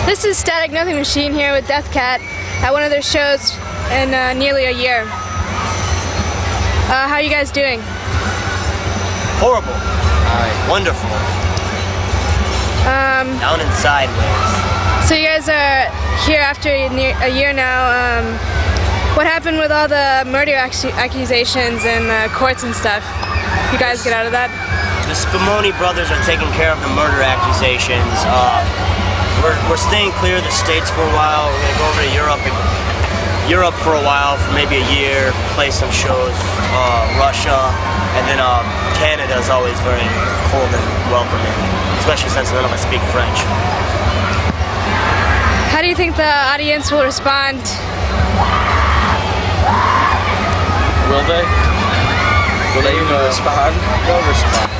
This is Static Nothing Machine here with Deathcat at one of their shows in nearly a year. How are you guys doing? Horrible. Wonderful. Down and sideways. So you guys are here after a year now. What happened with all the murder accusations and courts and stuff? You guys get out of that? The Spumoni brothers are taking care of the murder accusations. We're staying clear of the States for a while. We're going to go over to Europe for a while, for maybe a year, play some shows, Russia, and then Canada is always very cold and welcoming, especially since none of us speak French. How do you think the audience will respond? Will they? Will they even respond? They'll respond.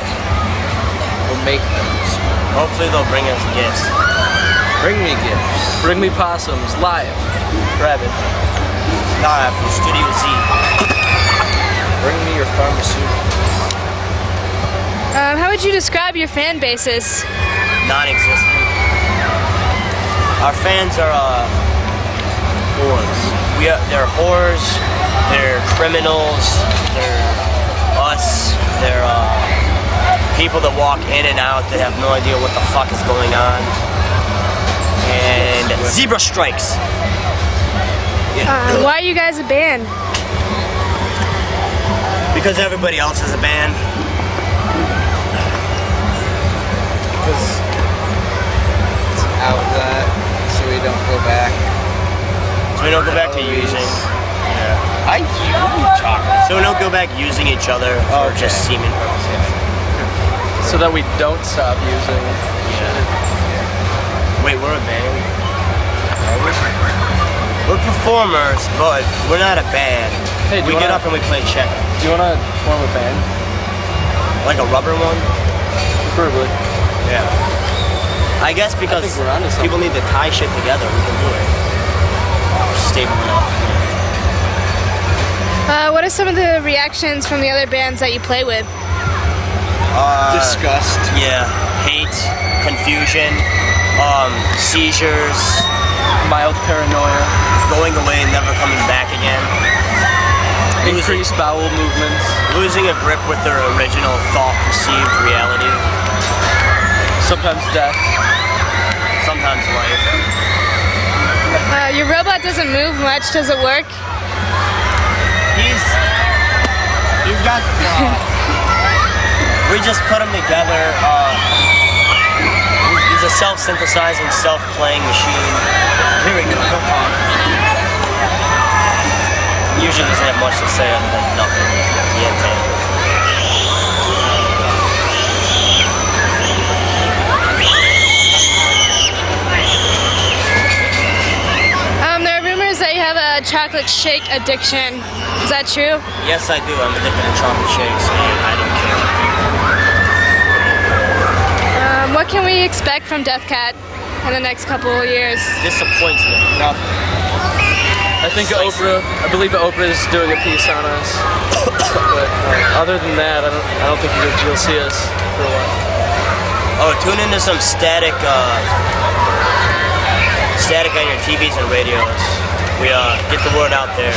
We'll make them respond. Hopefully they'll bring us gifts. Bring me gifts. Bring me possums, live. Rabbit. Live from Studio Z. Bring me your pharmaceuticals. How would you describe your fan bases? Non-existent. Our fans are whores. They're whores, they're criminals, they're us, they're people that walk in and out that have no idea what the fuck is going on. And zebra strikes. Why are you guys a band? Because everybody else is a band. Because it's out of that, so we don't go back. So we don't go back to using. Yeah. So we don't go back using each other for just seeming purposes. So that we don't stop using. Yeah. Wait, we're a band? We're performers, but we're not a band. Hey, we get up and we play check. Do you want to form a band? Like a rubber one? Preferably. Yeah. I guess because people need to tie shit together, we can do it. Stable enough. What are some of the reactions from the other bands that you play with? Disgust. Yeah. Hate, confusion, seizures, mild paranoia, going away and never coming back again, increased bowel movements, losing a grip with their original thought-perceived reality, sometimes death, sometimes life. Your robot doesn't move much. Does it work? He's got. We just put him together. He's a self-synthesizing, self-playing machine. Here we go. Usually doesn't have much to say other than nothing. There are rumors that you have a chocolate shake addiction. Is that true? Yes, I do. I'm addicted to chocolate shakes, and I don't care. What can we expect from Deathcat in the next couple of years? Disappointment. Nothing. I believe Oprah is doing a piece on us. But other than that, I don't think you'll see us for a while. Oh, tune into some static on your TVs and radios. We get the word out there.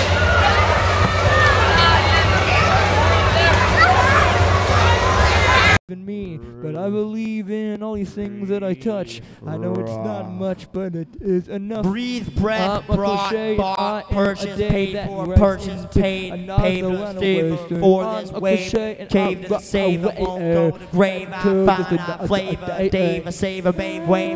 Me, but I believe in all these things that I touch. I know it's not much, but it is enough. Breathe, breath, brought, bought, purchase, paid for, purchase, paid, pay for this wave, cave to save, won't go to grave, I find flavor, Dave, a savor, babe, wave.